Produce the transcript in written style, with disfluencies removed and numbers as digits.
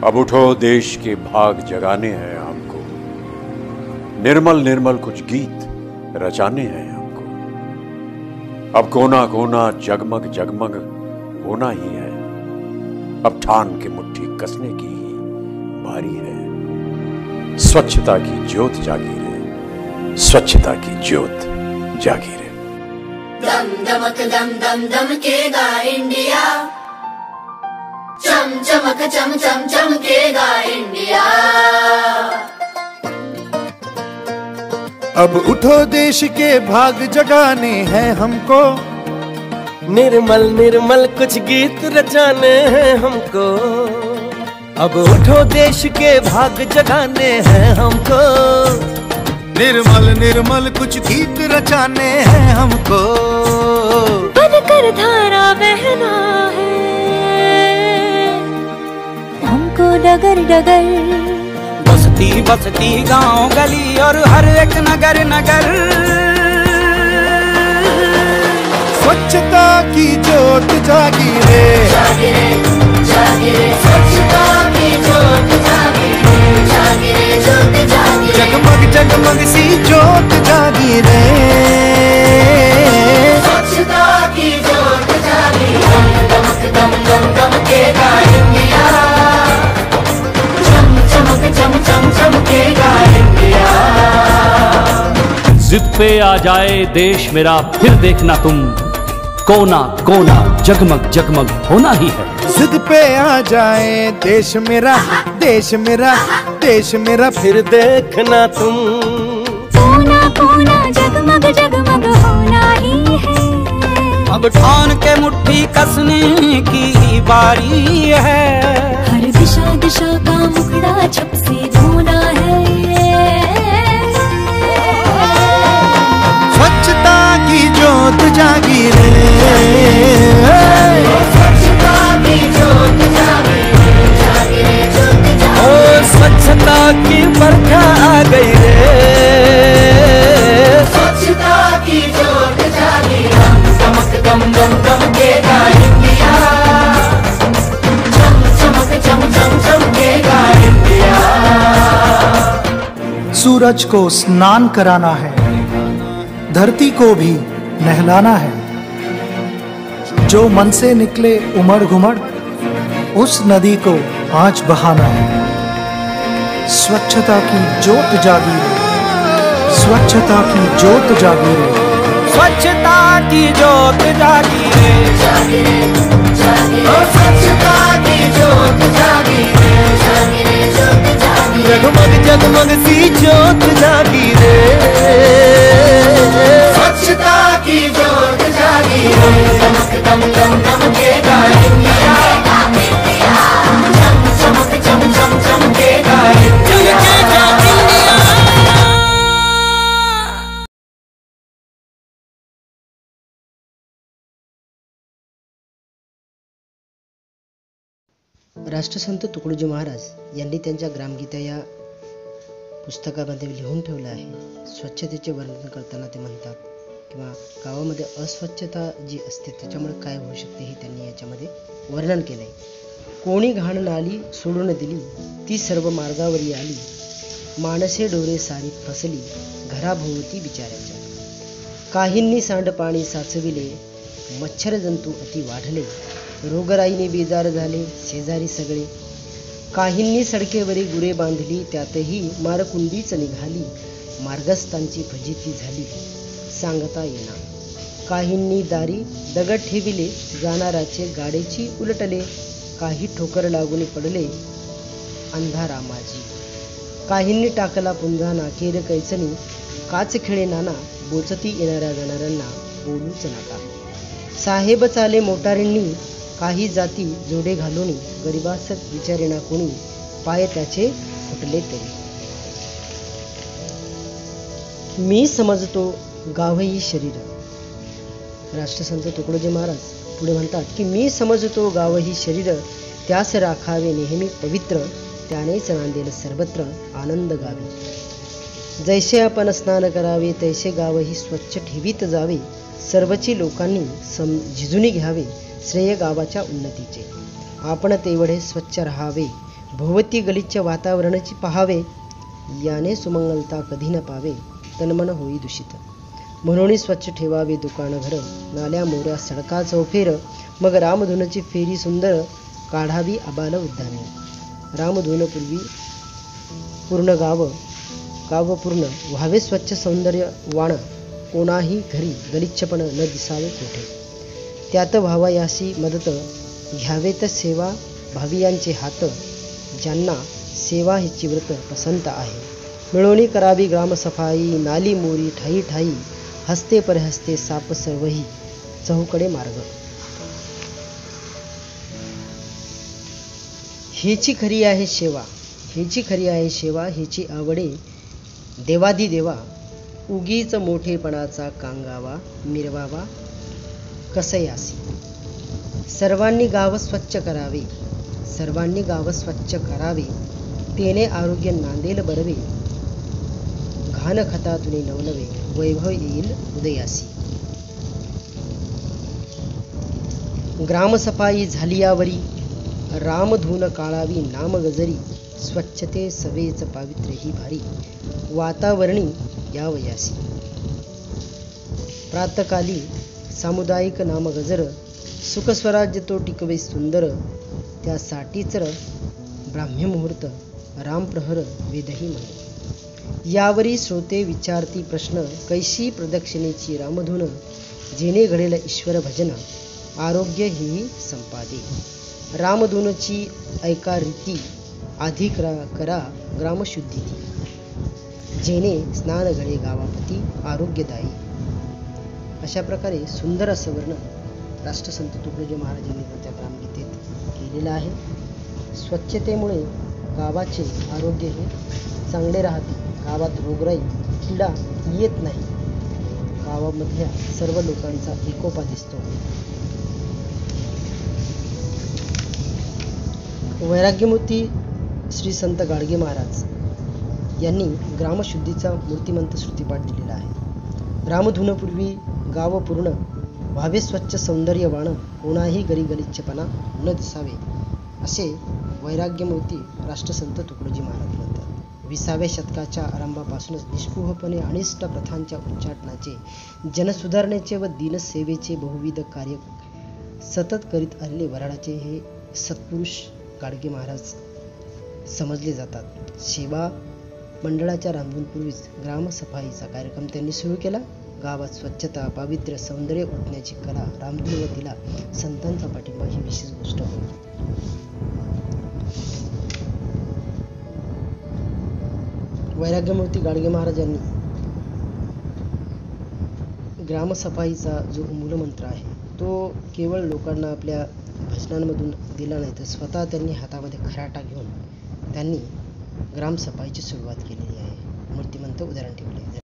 अब उठो देश के भाग जगाने हैं हमको, निर्मल निर्मल कुछ गीत रचाने हैं हमको। अब कोना कोना जगमग जगमग होना ही है, अब ठान के मुट्ठी कसने की ही बारी है। स्वच्छता की ज्योत जागी रे, स्वच्छता की ज्योत जागी रे। दम दमक दम दम दमकेगा इंडिया, चम चमक चम चम चमकेगा इंडिया। अब उठो देश के भाग जगाने हैं हमको, निर्मल निर्मल कुछ गीत रचाने हैं हमको। अब उठो देश के भाग जगाने हैं हमको, निर्मल निर्मल कुछ गीत रचाने हैं हमको। बनकर धारा बहना है हमको डगर डगर, बस्ती बस्ती गांव गली और हर एक नगर नगर। स्वच्छता की ज्योत जागी रे, जागी रे जागी रे, स्वच्छता की ज्योत जागी रे, जागी रे ज्योत जागी रे। जगमग जगमग सी ज्योत जागी रे, स्वच्छता की ज्योत जागी रे। दमक दम दम दमकेगा इंडिया, चम चमक चम चम चमकेगा इंडिया। जिद पे आ जाए देश मेरा फिर देखना तुम, कोना कोना जगमग जगमग होना ही है। जिद पे आ जाए देश मेरा, देश मेरा, देश मेरा फिर देखना तुम, कोना कोना जगमग जगमग होना ही है। अब ठान के मुट्ठी कसने की बारी है। हर दिशा दिशा का मुखड़ा छप से धोना है। स्वच्छता की ज्योत जागी रे, स्वच्छता की ज्योत जागी रे, जागी रे ज्योत जागी रे। ओ स्वच्छता की बरखा आ गई रे, स्वच्छता की ज्योत जागी रे। दमक दम दम दमकेगा इंडिया, चम चमक चम चम चमकेगा इंडिया। सूरज को स्नान कराना है, धरती को भी नहलाना है। जो मन से निकले उमड़ घुमड़, उस नदी को आज बहाना है। स्वच्छता की ज्योत जागी रे, स्वच्छता की ज्योत जागी रे, स्वच्छता की ज्योत जागी रे, जागी रे जागी रे, स्वच्छता की ज्योत जागी रे, जागी रे ज्योत जागी रे। जगमग जगमग सी ज्योत जागी रे, स्वच्छता की ज्योत जागी रे। दमक दम दम दमकेगा इंडिया, चम चमक चम चम चमकेगा इंडिया। राष्ट्रसंत तुकडोजी महाराज यांनी त्यांच्या ग्रामगीता या पुस्तकामध्ये लिहून ठेवलं आहे। स्वच्छतेचे वर्णन करताना ते म्हणतात किंवा गावामध्ये अस्वच्छता जी असते त्याच्यामुळे काय होऊ शकते हे त्यांनी याच्यामध्ये वर्णन केलं आहे। कोणी घाण नाली सोडून दिली, ती सर्व मार्गावरी आली, माणसे डोरे सारीत फसली, घराभोवती बिचाऱ्याच्या। काहींनी सांडपाणी साचविले, मच्छर जंतू अति वाढले, रोगराईने बेजार झाले शेजारी सगळे। काहींनी सडकेवरी गुरे बांधली, त्यातही मारकुंडीच निघाली, मार्गस्थांची फजिती झाली, सांगता येणार। काहींनी दारी दगड ठेविले, जाणाराचे गाडीची उलटले, काही ठोकर लागून पडले अंधारा माझी। काहींनी टाकला पुंजा नाकेर कैचनी, काच खेळे नाना, बोचती येणाऱ्या जाणाऱ्यांना बोलूच नका। साहेब चाले मोटारींनी, काही जाती जोडे घालून, गरिबास विचारेना कोणी, पाय त्याचे फुटले तरी। मी समजतो गाव ही शरीर। राष्ट्रसंत तुकडोजी महाराज पुढे म्हणतात की मी समजतो गाव ही शरीर, त्यास राखावे नेहमी पवित्र, त्यानेच नांदेल सर्वत्र आनंद गावी। जैसे आपण स्नान करावे, तैसे गाव ही स्वच्छ ठेवीत जावे, सर्वची लोकांनी झिजून घ्यावे, श्रेय गावाच्या उन्नतीचे। आपण तेवढे स्वच्छ राहावे, भोवती गलिच्छ वातावरणाची पहावे, याने सुमंगलता कधी न पावे, तनमन होई दूषित. म्हणून स्वच्छ ठेवावे दुकान घर, नाल्या मोऱ्या सडका चौफेर, मग रामधुनची फेरी सुंदर, काढावी आबाल उद्याने. रामधुन पूर्वी पूर्ण गाव पूर्ण व्हावे स्वच्छ सौंदर्य वाण, कोणाही घरी गलिच्छपण न दिसावे कोठे. त्यात व्हावा यासी मदत, घ्यावेत सेवा भावियांचे हात, ज्यांना सेवा हिची व्रत पसंत आहे. मिळवणी करावी ग्रामसफाई, नाली मोरी ठाई ठाई, हस्ते परहस्ते साप सर्वही, चहूकडे मार्ग. हेची खरी आहे सेवा, हेची खरी आहे सेवा, हेची आवडे देवाधिदेवा. उगीच मोठेपणाचा कांगावा, मिरवावा कसयासी. सर्वांनी गाव स्वच्छ करावे, सर्वांनी गाव स्वच्छ करावे, तेने आरोग्य नांदेल बरवे. घाण खतातुनी नवनवे, वैभव येईल उदयासी. ग्रामसफाई झाली यावरी, रामधून काळावी नाम गजरी. स्वच्छते सवेच पावित्र्य ही भारी, वातावरणी यावयासी. प्रातकाली सामुदायिक नाम गजर, सुखस्वराज्य तो टिकवे सुंदर. त्यासाठीच ब्राह्ममुहूर्त, रामप्रहर वेदही म्हणे. यावरी श्रोते विचारती प्रश्न, कैशी प्रदक्षिणेची रामधून. जेणे घडेल ईश्वर भजन, आरोग्य ही संपादे. रामधूनची ऐका रीती, आधी करा ग्रामशुद्धी. जेणे स्नान घडे गावापती, आरोग्यदायी. अशा प्रकारे सुंदर असं वर्णन राष्ट्रसंत तुकडोजी महाराजांनी त्या ग्रामगीतेत केलेलं आहे. स्वच्छतेमुळे गावाचे आरोग्य हे चांगले राहते. गावात रोगराई किडा येत नाही. गावामधल्या सर्व लोकांचा एकोपा दिसतो. वैराग्यमूर्ती श्री संत गाडगे महाराज यांनी ग्रामशुद्धीचा मूर्तिमंत श्रुतिपाठ दिलेला आहे. रामधुनपूर्वी गाव पूर्ण व्हावे स्वच्छ सौंदर्यवाण, कोणाही गलिच्छपणा न दिसावे, असे वैराग्यमूर्ती राष्ट्रसंत तुकडोजी महाराज म्हणतात. 20व्या शतकाच्या आरंभापासूनच निष्पुहपणे अनिष्ट प्रथांच्या उच्चाटनाचे, जनसुधारणेचे व दीनसेवेचे बहुविध कार्य सतत करीत आलेले वऱ्हाडाचे हे सत्पुरुष गाडगे महाराज समजले जातात. सेवा मंडळाच्या रामधूनपूर्वीच ग्रामसफाईचा कार्यक्रम त्यांनी सुरू केला. गावात स्वच्छता, पावित्र्य, सौंदर्य ओतण्याची कला रामधून व तिला संतांचा पाठिंबा ही विशेष गोष्ट होती. वैराग्यमूर्ती गाडगे महाराज यांनी ग्रामसफाईचा जो मूलमंत्र आहे तो केवळ लोकांना आपल्या भजनांमधून दिला नाही, तर स्वतः त्यांनी हातामध्ये खराटा घेऊन त्यांनी ग्रामसफाईची सुरुवात केलेली आहे. मूर्तिमंत उदाहरण ठेवले.